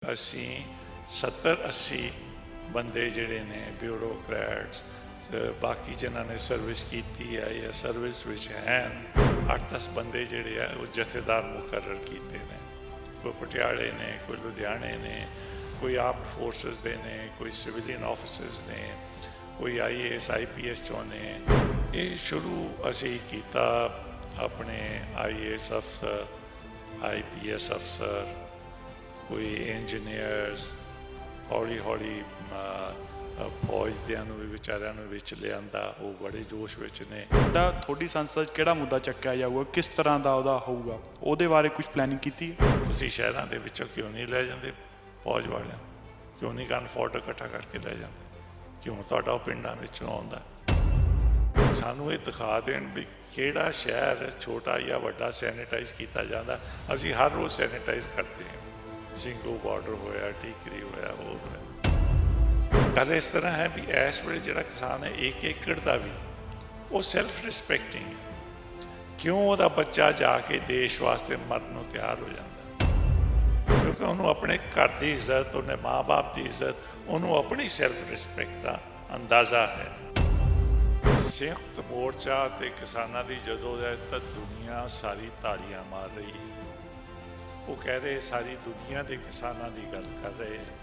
ਅਸੀਂ 70-80 ਬੰਦੇ ਜਿਹੜੇ ਨੇ ਬਿਊਰੋਕਰੈਟਸ ਬਾਕੀ ਜਿਨ੍ਹਾਂ ਨੇ ਸਰਵਿਸ ਕੀਤੀ ਹੈ ਜਾਂ ਸਰਵਿਸ ਵਿੱਚ ਹਨ 8-10 ਬੰਦੇ ਜਿਹੜੇ ਆ ਉਹ ਜਥੇਦਾਰ ਮੁਕਰਰ ਕੀਤੇ ਨੇ। ਕੋਈ ਪਟਿਆਲੇ ਨੇ, ਕੋਈ ਲੁਧਿਆਣੇ ਨੇ, ਕੋਈ ਆਰਮਡ ਫੋਰਸਿਸ ਦੇ ਨੇ, ਕੋਈ ਸਿਵਲੀਅਨ ਆਫਿਸਰਸ ਨੇ, ਕੋਈ IAS IPS ਚੋਂ ਨੇ। ਇਹ ਸ਼ੁਰੂ ਅਸੀਂ ਕੀਤਾ ਆਪਣੇ IAS ਅਫਸਰ, IPS ਅਫਸਰ, ਕੋਈ ਇੰਜੀਨੀਅਰਸ, ਹੌਲੀ ਹੌਲੀ ਫੌਜ ਦਿਆਂ ਨੂੰ ਵੀ ਵਿਚਾਰਿਆਂ ਨੂੰ ਵਿੱਚ ਲਿਆਂਦਾ। ਉਹ ਬੜੇ ਜੋਸ਼ ਵਿੱਚ ਨੇ। ਤੁਹਾਡੀ ਸੰਸਦ 'ਚ ਕਿਹੜਾ ਮੁੱਦਾ ਚੱਕਿਆ ਜਾਊਗਾ, ਕਿਸ ਤਰ੍ਹਾਂ ਦਾ ਉਹਦਾ ਹੋਊਗਾ, ਉਹਦੇ ਬਾਰੇ ਕੁਝ ਪਲੈਨਿੰਗ ਕੀਤੀ ਹੈ? ਤੁਸੀਂ ਸ਼ਹਿਰਾਂ ਦੇ ਵਿੱਚੋਂ ਕਿਉਂ ਨਹੀਂ ਲੈ ਜਾਂਦੇ ਫੌਜ ਵਾਲਿਆਂ, ਕਿਉਂ ਨਹੀਂ ਗਨ ਫੋਰਟ ਇਕੱਠਾ ਕਰਕੇ ਲੈ ਜਾਂਦੇ? ਕਿਉਂ ਤੁਹਾਡਾ ਉਹ ਪਿੰਡਾਂ ਵਿੱਚੋਂ ਆਉਂਦਾ? ਸਾਨੂੰ ਇਹ ਦਿਖਾ ਦੇਣ ਵੀ ਕਿਹੜਾ ਸ਼ਹਿਰ ਛੋਟਾ ਜਾਂ ਵੱਡਾ ਸੈਨੀਟਾਈਜ਼ ਕੀਤਾ ਜਾਂਦਾ। ਅਸੀਂ ਹਰ ਰੋਜ਼ ਸੈਨੀਟਾਈਜ਼ ਕਰਦੇ ਹਾਂ। ਸਿੰਘੂ ਬਾਰਡਰ ਹੋਇਆ, ਟੀਕਰੀ ਹੋਇਆ, ਹੋਰ ਹੋਇਆ। ਗੱਲ ਇਸ ਤਰ੍ਹਾਂ ਹੈ ਵੀ ਇਸ ਵੇਲੇ ਜਿਹੜਾ ਕਿਸਾਨ ਹੈ 1 ਏਕੜ ਦਾ ਵੀ ਉਹ ਸੈਲਫ ਰਿਸਪੈਕਟਿੰਗ ਹੈ। ਕਿਉਂ ਉਹਦਾ ਬੱਚਾ ਜਾ ਕੇ ਦੇਸ਼ ਵਾਸਤੇ ਮਰਨ ਨੂੰ ਤਿਆਰ ਹੋ ਜਾਂਦਾ? ਕਿਉਂਕਿ ਉਹਨੂੰ ਆਪਣੇ ਘਰ ਦੀ ਇੱਜ਼ਤ, ਉਹਨੇ ਮਾਂ ਬਾਪ ਦੀ ਇੱਜ਼ਤ, ਉਹਨੂੰ ਆਪਣੀ ਸੈਲਫ ਰਿਸਪੈਕਟ ਦਾ ਅੰਦਾਜ਼ਾ ਹੈ। ਸੰਯੁਕਤ ਮੋਰਚਾ ਤੇ ਕਿਸਾਨਾਂ ਦੀ ਜਦੋਂ ਹੈ ਤਾਂ ਦੁਨੀਆ ਸਾਰੀ ਤਾੜੀਆਂ ਮਾਰ ਰਹੀ ਹੈ। ਉਹ ਕਹਿ ਰਹੇ ਸਾਰੀ ਦੁਨੀਆ ਦੇ ਕਿਸਾਨਾਂ ਦੀ ਗੱਲ ਕਰ ਰਹੇ ਹੈ।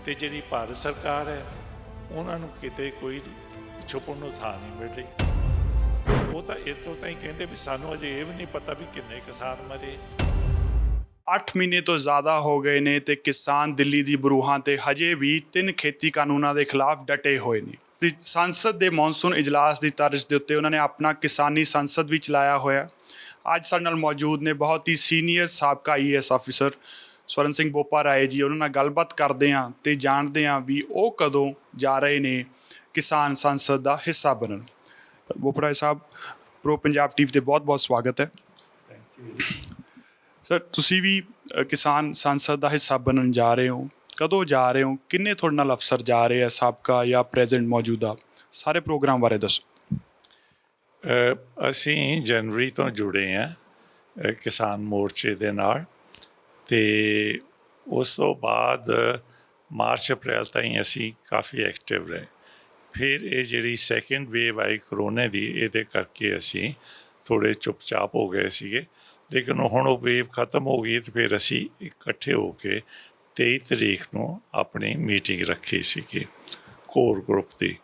ਤੇ ਜਿਹੜੀ ਭਾਰਤ ਸਰਕਾਰ ਹੈ ਉਹਨਾਂ ਨੂੰ ਕਿਤੇ ਕੋਈ ਛੁਪਣ ਨੂੰ ਥਾਂ ਨਹੀਂ ਮਿਲ ਰਹੀ। ਉਹ ਤਾਂ ਇੱਥੋਂ ਤਾਈਂ ਕਹਿੰਦੇ ਵੀ ਸਾਨੂੰ ਅਜੇ ਇਹ ਵੀ ਨਹੀਂ ਪਤਾ ਵੀ ਕਿੰਨੇ ਕਿਸਾਨ ਮਰੇ। 8 ਮਹੀਨੇ ਤੋਂ ਜ਼ਿਆਦਾ ਹੋ ਗਏ ਨੇ ਤੇ ਕਿਸਾਨ ਦਿੱਲੀ ਦੀ ਬਰੂਹਾਂ ਤੇ ਹਜੇ ਵੀ 3 ਖੇਤੀ ਕਾਨੂੰਨਾਂ ਦੇ ਖਿਲਾਫ ਡਟੇ ਹੋਏ ਨੇ। ਤੇ ਸੰਸਦ ਦੇ ਮੌਨਸੂਨ ਇਜਲਾਸ ਦੀ ਤਰਜ਼ ਦੇ ਉੱਤੇ ਉਹਨਾਂ ਨੇ ਆਪਣਾ ਕਿਸਾਨੀ ਸੰਸਦ ਵੀ ਚਲਾਇਆ ਹੋਇਆ। ਅੱਜ ਸਾਡੇ ਨਾਲ ਮੌਜੂਦ ਨੇ ਬਹੁਤ ਹੀ ਸੀਨੀਅਰ ਸਾਬਕਾ IAS ਆਫਿਸਰ ਸਵਰਨ ਸਿੰਘ ਬੋਪਾ ਰਾਏ ਜੀ। ਉਹਨਾਂ ਨਾਲ ਗੱਲਬਾਤ ਕਰਦੇ ਹਾਂ ਤੇ ਜਾਣਦੇ ਹਾਂ ਵੀ ਉਹ ਕਦੋਂ ਜਾ ਰਹੇ ਨੇ ਕਿਸਾਨ ਸੰਸਦ ਦਾ ਹਿੱਸਾ ਬਣਨ। ਬੋਪਾ ਰਾਏ ਸਾਹਿਬ, ਪ੍ਰੋ ਪੰਜਾਬ TV ਤੇ ਬਹੁਤ ਬਹੁਤ ਸਵਾਗਤ ਹੈ। ਸਰ, ਤੁਸੀਂ ਵੀ ਕਿਸਾਨ ਸੰਸਦ ਦਾ ਹਿੱਸਾ ਬਣਨ ਜਾ ਰਹੇ ਹੋ, ਕਦੋਂ ਜਾ ਰਹੇ ਹੋ, ਕਿੰਨੇ ਤੁਹਾਡੇ ਨਾਲ ਅਫਸਰ ਜਾ ਰਹੇ ਆ, ਸਾਬਕਾ ਜਾਂ ਪ੍ਰੈਜ਼ੈਂਟ ਮੌਜੂਦਾ? ਸਾਰੇ ਪ੍ਰੋਗਰਾਮ ਬਾਰੇ ਦੱਸੋ। ਅਸੀਂ ਜਨਵਰੀ ਤੋਂ ਜੁੜੇ ਹਾਂ ਕਿਸਾਨ ਮੋਰਚੇ ਦੇ ਨਾਲ, ਅਤੇ ਉਸ ਤੋਂ ਬਾਅਦ ਮਾਰਚ ਅਪ੍ਰੈਲ ਤਾਈਂ ਅਸੀਂ ਕਾਫੀ ਐਕਟਿਵ ਰਹੇ। ਫਿਰ ਇਹ ਜਿਹੜੀ ਸੈਕਿੰਡ ਵੇਵ ਆਈ ਕਰੋਨੇ ਦੀ, ਇਹਦੇ ਕਰਕੇ ਅਸੀਂ ਥੋੜ੍ਹੇ ਚੁੱਪ-ਚਾਪ ਹੋ ਗਏ ਸੀਗੇ। ਲੇਕਿਨ ਹੁਣ ਉਹ ਵੇਵ ਖਤਮ ਹੋ ਗਈ ਅਤੇ ਫਿਰ ਅਸੀਂ ਇਕੱਠੇ ਹੋ ਕੇ 23 ਤਰੀਕ ਨੂੰ ਆਪਣੀ ਮੀਟਿੰਗ ਰੱਖੀ ਸੀਗੀ ਕੋਰ ਗਰੁੱਪ ਦੀ।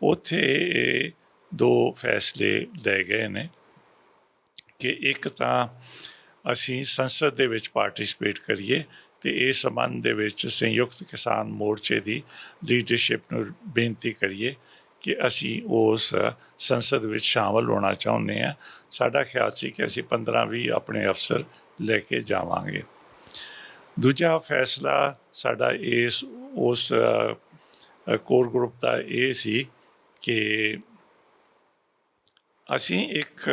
ਉੱਥੇ 2 ਫੈਸਲੇ ਲਏ ਗਏ ਨੇ ਕਿ ਇੱਕ ਤਾਂ ਅਸੀਂ ਸੰਸਦ ਦੇ ਵਿੱਚ ਪਾਰਟੀਸਪੇਟ ਕਰੀਏ ਅਤੇ ਇਸ ਸੰਬੰਧ ਦੇ ਵਿੱਚ ਸੰਯੁਕਤ ਕਿਸਾਨ ਮੋਰਚੇ ਦੀ ਲੀਡਰਸ਼ਿਪ ਨੂੰ ਬੇਨਤੀ ਕਰੀਏ ਕਿ ਅਸੀਂ ਉਸ ਸੰਸਦ ਵਿੱਚ ਸ਼ਾਮਲ ਹੋਣਾ ਚਾਹੁੰਦੇ ਹਾਂ। ਸਾਡਾ ਖਿਆਲ ਸੀ ਕਿ ਅਸੀਂ 15-20 ਆਪਣੇ ਅਫਸਰ ਲੈ ਕੇ ਜਾਵਾਂਗੇ। ਦੂਜਾ ਫੈਸਲਾ ਸਾਡਾ ਉਸ ਕੋਰ ਗਰੁੱਪ ਦਾ ਇਹ ਸੀ ਕਿ ਅਸੀਂ ਇੱਕ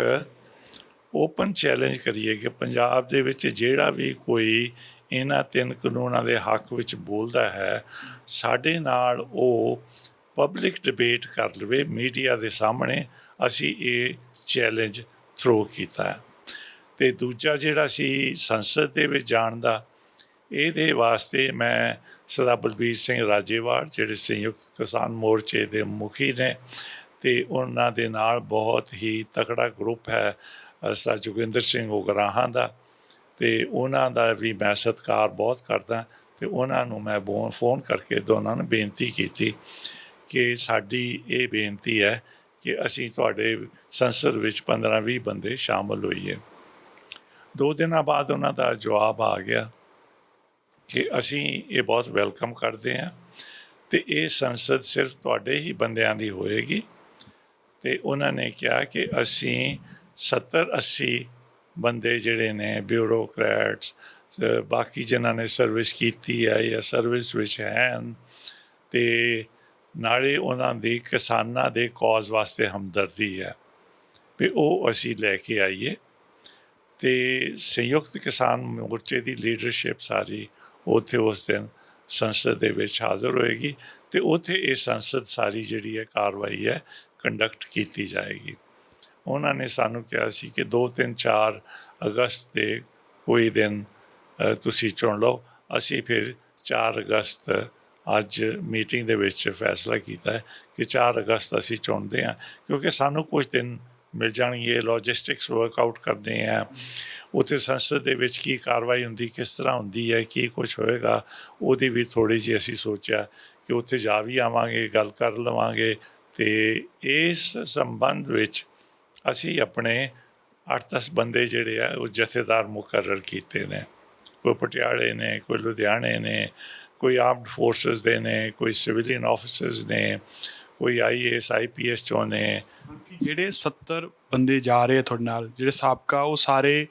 ਓਪਨ ਚੈਲੰਜ ਕਰੀਏ ਕਿ ਪੰਜਾਬ ਦੇ ਵਿੱਚ ਜਿਹੜਾ ਵੀ ਕੋਈ ਇਹਨਾਂ 3 ਕਾਨੂੰਨਾਂ ਦੇ ਹੱਕ ਵਿੱਚ ਬੋਲਦਾ ਹੈ, ਸਾਡੇ ਨਾਲ ਉਹ ਪਬਲਿਕ ਡਿਬੇਟ ਕਰ ਲਵੇ ਮੀਡੀਆ ਦੇ ਸਾਹਮਣੇ। ਅਸੀਂ ਇਹ ਚੈਲੰਜ ਥਰੋ ਕੀਤਾ ਹੈ। ਅਤੇ ਦੂਜਾ ਜਿਹੜਾ ਸੀ ਸੰਸਦ ਦੇ ਵਿੱਚ ਜਾਣ ਦਾ, ਇਹਦੇ ਵਾਸਤੇ ਮੈਂ ਸਰਦਾਰ ਬਲਬੀਰ ਸਿੰਘ ਰਾਜੇਵਾਲ ਜਿਹੜੇ ਸੰਯੁਕਤ ਕਿਸਾਨ ਮੋਰਚੇ ਦੇ ਮੁਖੀ ਨੇ, ਅਤੇ ਉਹਨਾਂ ਦੇ ਨਾਲ ਬਹੁਤ ਹੀ ਤਕੜਾ ਗਰੁੱਪ ਹੈ ਸਰਦਾਰ ਜੋਗਿੰਦਰ ਸਿੰਘ ਉਗਰਾਹਾਂ ਦਾ, ਅਤੇ ਉਹਨਾਂ ਦਾ ਵੀ ਮੈਂ ਸਤਿਕਾਰ ਬਹੁਤ ਕਰਦਾ। ਅਤੇ ਉਹਨਾਂ ਨੂੰ ਮੈਂ ਫੋਨ ਕਰਕੇ ਦੋਨਾਂ ਨੂੰ ਬੇਨਤੀ ਕੀਤੀ ਕਿ ਸਾਡੀ ਇਹ ਬੇਨਤੀ ਹੈ ਕਿ ਅਸੀਂ ਤੁਹਾਡੇ ਸੰਸਦ ਵਿੱਚ 15-20 ਬੰਦੇ ਸ਼ਾਮਲ ਹੋਈਏ। 2 ਦਿਨਾਂ ਬਾਅਦ ਉਹਨਾਂ ਦਾ ਜਵਾਬ ਆ ਗਿਆ ਕਿ ਅਸੀਂ ਇਹ ਬਹੁਤ ਵੈਲਕਮ ਕਰਦੇ ਹਾਂ ਅਤੇ ਇਹ ਸੰਸਦ ਸਿਰਫ ਤੁਹਾਡੇ ਹੀ ਬੰਦਿਆਂ ਦੀ ਹੋਏਗੀ। ਅਤੇ ਉਹਨਾਂ ਨੇ ਕਿਹਾ ਕਿ ਅਸੀਂ 70-80 ਬੰਦੇ ਜਿਹੜੇ ਨੇ ਬਿਊਰੋਕਰੈਟਸ, ਬਾਕੀ ਜਿਨ੍ਹਾਂ ਨੇ ਸਰਵਿਸ ਕੀਤੀ ਹੈ ਜਾਂ ਸਰਵਿਸ ਵਿੱਚ ਹਨ, ਅਤੇ ਨਾਲੇ ਉਹਨਾਂ ਦੀ ਕਿਸਾਨਾਂ ਦੇ ਕੌਜ਼ ਵਾਸਤੇ ਹਮਦਰਦੀ ਹੈ ਵੀ ਉਹ ਅਸੀਂ ਲੈ ਕੇ ਆਈਏ। ਅਤੇ ਸੰਯੁਕਤ ਕਿਸਾਨ ਮੋਰਚੇ ਦੀ ਲੀਡਰਸ਼ਿਪ ਸਾਰੀ ਉੱਥੇ ਉਸ ਦਿਨ ਸੰਸਦ ਦੇ ਵਿੱਚ ਹਾਜ਼ਰ ਹੋਏਗੀ ਅਤੇ ਉੱਥੇ ਇਹ ਸੰਸਦ ਸਾਰੀ ਜਿਹੜੀ ਹੈ ਕਾਰਵਾਈ ਹੈ ਕੰਡਕਟ ਕੀਤੀ ਜਾਏਗੀ। ਉਹਨਾਂ ਨੇ ਸਾਨੂੰ ਕਿਹਾ ਸੀ ਕਿ 2, 3, 4 ਅਗਸਤ ਦੇ ਕੋਈ ਦਿਨ ਤੁਸੀਂ ਚੁਣ ਲਓ, ਅਸੀਂ ਫਿਰ 4 ਅਗਸਤ ਅੱਜ ਮੀਟਿੰਗ ਦੇ ਵਿੱਚ ਫੈਸਲਾ ਕੀਤਾ ਹੈ ਕਿ 4 ਅਗਸਤ ਅਸੀਂ ਚੁਣਦੇ ਹਾਂ, ਕਿਉਂਕਿ ਸਾਨੂੰ ਕੁਝ ਦਿਨ ਮਿਲ ਜਾਣਗੇ, ਲੌਜਿਸਟਿਕਸ ਵਰਕਆਊਟ ਕਰਨੇ ਆ, ਉੱਥੇ ਸੰਸਦ ਦੇ ਵਿੱਚ ਕੀ ਕਾਰਵਾਈ ਹੁੰਦੀ, ਕਿਸ ਤਰ੍ਹਾਂ ਹੁੰਦੀ ਹੈ, ਕੀ ਕੁਛ ਹੋਏਗਾ, ਉਹਦੀ ਵੀ ਥੋੜ੍ਹੀ ਜਿਹੀ ਅਸੀਂ ਸੋਚਿਆ ਕਿ ਉੱਥੇ ਜਾ ਵੀ ਆਵਾਂਗੇ, ਗੱਲ ਕਰ ਲਵਾਂਗੇ। ਅਤੇ ਇਸ ਸੰਬੰਧ ਵਿੱਚ ਅਸੀਂ ਆਪਣੇ 8-10 ਬੰਦੇ ਜਿਹੜੇ ਆ ਉਹ ਜਥੇਦਾਰ ਮੁਕਰਰ ਕੀਤੇ ਨੇ। ਕੋਈ ਪਟਿਆਲੇ ਨੇ, ਕੋਈ ਲੁਧਿਆਣੇ ਨੇ, ਕੋਈ ਆਰਮਡ ਫੋਰਸਿਸ ਦੇ ਨੇ, ਕੋਈ ਸਿਵਲੀਅਨ ਆਫਿਸਰਸ ਨੇ, ਕੋਈ IAS IPS ਚੋਂ ਨੇ। ਜਿਹੜੇ 70 ਬੰਦੇ ਜਾ ਰਹੇ ਆ ਤੁਹਾਡੇ ਨਾਲ, ਜਿਹੜੇ ਸਾਬਕਾ, ਉਹ ਸਾਰੇ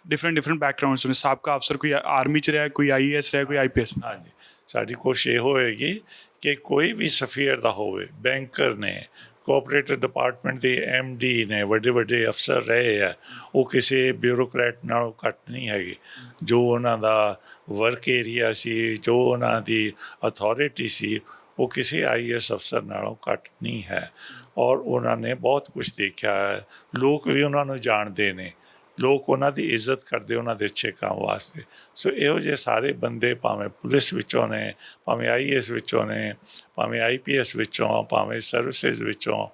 ਡਿਫਰੈਂਟ ਬੈਕਗਰਾਊਂਡਸ ਨੇ। ਸਾਬਕਾ ਅਫਸਰ ਕੋਈ ਆਰਮੀ 'ਚ ਰਿਹਾ, ਕੋਈ IAS ਰਿਹਾ, ਕੋਈ IPS। ਹਾਂਜੀ, ਸਾਡੀ ਕੋਸ਼ਿਸ਼ ਇਹ ਹੋਏਗੀ ਕਿ ਕੋਈ ਵੀ ਸਫੀਅਰ ਦਾ ਹੋਵੇ, ਬੈਂਕਰ ਨੇ, ਕੋਆਪਰੇਟਿਵ ਡਿਪਾਰਟਮੈਂਟ ਦੇ MD ਨੇ, ਵੱਡੇ ਵੱਡੇ ਅਫਸਰ ਰਹੇ ਆ, ਉਹ ਕਿਸੇ ਬਿਊਰੋਕਰੈਟ ਨਾਲੋਂ ਘੱਟ ਨਹੀਂ ਹੈਗੇ। ਜੋ ਉਹਨਾਂ ਦਾ ਵਰਕ ਏਰੀਆ ਸੀ, ਜੋ ਉਹਨਾਂ ਦੀ ਅਥਾਰਟੀ ਸੀ, ਉਹ ਕਿਸੇ IAS ਅਫਸਰ ਨਾਲੋਂ ਘੱਟ ਨਹੀਂ ਹੈ। ਔਰ ਉਹਨਾਂ ਨੇ ਬਹੁਤ ਕੁਛ ਦੇਖਿਆ ਹੈ। ਲੋਕ ਵੀ ਉਹਨਾਂ ਨੂੰ ਜਾਣਦੇ ਨੇ, ਲੋਕ ਉਹਨਾਂ ਦੀ ਇੱਜ਼ਤ ਕਰਦੇ ਉਹਨਾਂ ਦੇ ਅੱਛੇ ਕੰਮ ਵਾਸਤੇ। ਸੋ ਇਹੋ ਜਿਹੇ ਸਾਰੇ ਬੰਦੇ ਭਾਵੇਂ ਪੁਲਿਸ ਵਿੱਚੋਂ ਨੇ, ਭਾਵੇਂ IAS ਵਿੱਚੋਂ ਨੇ, ਭਾਵੇਂ IPS ਵਿੱਚੋਂ, ਭਾਵੇਂ ਸਰਵਿਸਿਜ਼ ਵਿੱਚੋਂ,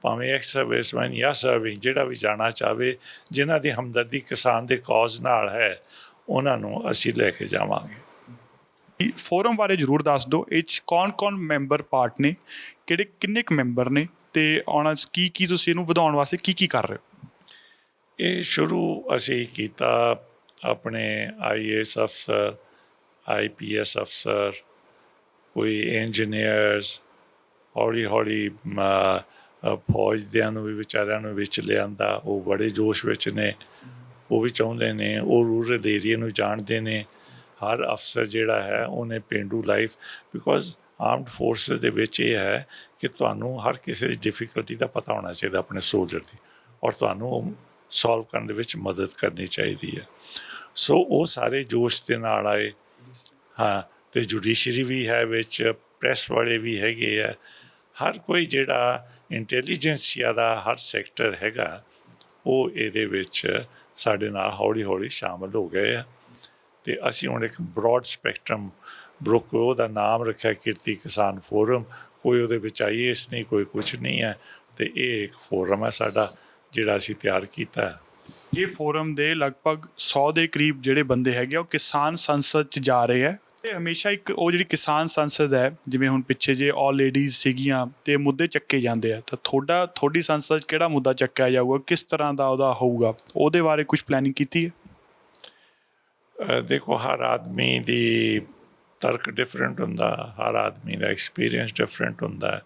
ਭਾਵੇਂ ਐਕਸ ਸਰਵਿਸਮੈਨ ਜਾਂ ਸਰਵਿੰਗ, ਜਿਹੜਾ ਵੀ ਜਾਣਾ ਚਾਹਵੇ, ਜਿਨ੍ਹਾਂ ਦੀ ਹਮਦਰਦੀ ਕਿਸਾਨ ਦੇ ਕੌਜ਼ ਨਾਲ ਹੈ, ਉਹਨਾਂ ਨੂੰ ਅਸੀਂ ਲੈ ਕੇ ਜਾਵਾਂਗੇ। ਫੋਰਮ ਬਾਰੇ ਜ਼ਰੂਰ ਦੱਸ ਦਿਓ, ਇਹ 'ਚ ਕੌਣ ਮੈਂਬਰ ਪਾਰਟ ਨੇ, ਕਿੰਨੇ ਕੁ ਮੈਂਬਰ ਨੇ, ਅਤੇ ਆਉਣਾ ਕੀ ਤੁਸੀਂ ਇਹਨੂੰ ਵਧਾਉਣ ਵਾਸਤੇ ਕੀ ਕਰ ਰਹੇ ਹੋ? ਇਹ ਸ਼ੁਰੂ ਅਸੀਂ ਕੀਤਾ ਆਪਣੇ IAS ਅਫਸਰ, IPS ਅਫਸਰ, ਕੋਈ ਇੰਜੀਨੀਅਰਸ, ਹੌਲੀ ਫੌਜ ਦਿਆਂ ਨੂੰ ਵੀ ਵਿਚਾਰਿਆਂ ਨੂੰ ਵਿੱਚ ਲਿਆਂਦਾ। ਉਹ ਬੜੇ ਜੋਸ਼ ਵਿੱਚ ਨੇ, ਉਹ ਵੀ ਚਾਹੁੰਦੇ ਨੇ, ਉਹ ਰੂਰਲ ਏਰੀਏ ਨੂੰ ਜਾਣਦੇ ਨੇ। ਹਰ ਅਫਸਰ ਜਿਹੜਾ ਹੈ ਉਹਨੇ ਪੇਂਡੂ ਲਾਈਫ, ਬਿਕੋਜ਼ ਆਰਮਡ ਫੋਰਸਿਸ ਦੇ ਵਿੱਚ ਇਹ ਹੈ ਕਿ ਤੁਹਾਨੂੰ ਹਰ ਕਿਸੇ ਦੀ ਡਿਫੀਕਲਟੀ ਦਾ ਪਤਾ ਹੋਣਾ ਚਾਹੀਦਾ ਆਪਣੇ ਸੋਲਜਰ ਦੀ, ਔਰ ਤੁਹਾਨੂੰ ਉਹ ਸੋਲਵ ਕਰਨ ਦੇ ਵਿੱਚ ਮਦਦ ਕਰਨੀ ਚਾਹੀਦੀ ਹੈ। ਸੋ ਉਹ ਸਾਰੇ ਜੋਸ਼ ਦੇ ਨਾਲ ਆਏ। ਹਾਂ, ਅਤੇ ਜੁਡੀਸ਼ਰੀ ਵੀ ਹੈ ਵਿੱਚ, ਪ੍ਰੈਸ ਵਾਲੇ ਵੀ ਹੈਗੇ ਆ। ਹਰ ਕੋਈ ਜਿਹੜਾ ਇੰਟੈਲੀਜੈਂਸੀਆ ਦਾ ਹਰ ਸੈਕਟਰ ਹੈਗਾ, ਉਹ ਇਹਦੇ ਵਿੱਚ ਸਾਡੇ ਨਾਲ ਹੌਲੀ ਸ਼ਾਮਲ ਹੋ ਗਏ ਆ। ਅਤੇ ਅਸੀਂ ਹੁਣ ਇੱਕ ਬਰੋਡ ਸਪੈਕਟਰਮ ਉਹਦਾ ਨਾਮ ਰੱਖਿਆ ਕਿਰਤੀ ਕਿਸਾਨ ਫੋਰਮ। ਕੋਈ ਉਹਦੇ ਵਿੱਚ IAS ਨਹੀਂ, ਕੋਈ ਕੁਛ ਨਹੀਂ ਹੈ। ਅਤੇ ਇਹ ਇੱਕ ਫੋਰਮ ਹੈ ਸਾਡਾ ਜਿਹੜਾ ਅਸੀਂ ਤਿਆਰ ਕੀਤਾ ਹੈ। ਇਹ ਫੋਰਮ ਦੇ ਲਗਭਗ 100 ਦੇ ਕਰੀਬ ਜਿਹੜੇ ਬੰਦੇ ਹੈਗੇ, ਉਹ ਕਿਸਾਨ ਸੰਸਦ 'ਚ ਜਾ ਰਹੇ ਹੈ। ਅਤੇ ਹਮੇਸ਼ਾ ਇੱਕ ਉਹ ਜਿਹੜੀ ਕਿਸਾਨ ਸੰਸਦ ਹੈ, ਜਿਵੇਂ ਹੁਣ ਪਿੱਛੇ ਜੇ ਆਲ ਲੇਡੀਜ਼ ਸੀਗੀਆਂ, ਅਤੇ ਮੁੱਦੇ ਚੱਕੇ ਜਾਂਦੇ ਆ, ਤਾਂ ਤੁਹਾਡੀ ਸੰਸਦ 'ਚ ਕਿਹੜਾ ਮੁੱਦਾ ਚੱਕਿਆ ਜਾਊਗਾ, ਕਿਸ ਤਰ੍ਹਾਂ ਦਾ ਉਹਦਾ ਹੋਊਗਾ, ਉਹਦੇ ਬਾਰੇ ਕੁਛ ਪਲੈਨਿੰਗ ਕੀਤੀ ਹੈ? ਦੇਖੋ, ਹਰ ਆਦਮੀ ਦੀ ਤਰਕ ਡਿਫਰੈਂਟ ਹੁੰਦਾ, ਹਰ ਆਦਮੀ ਦਾ ਐਕਸਪੀਰੀਅੰਸ ਡਿਫਰੈਂਟ ਹੁੰਦਾ।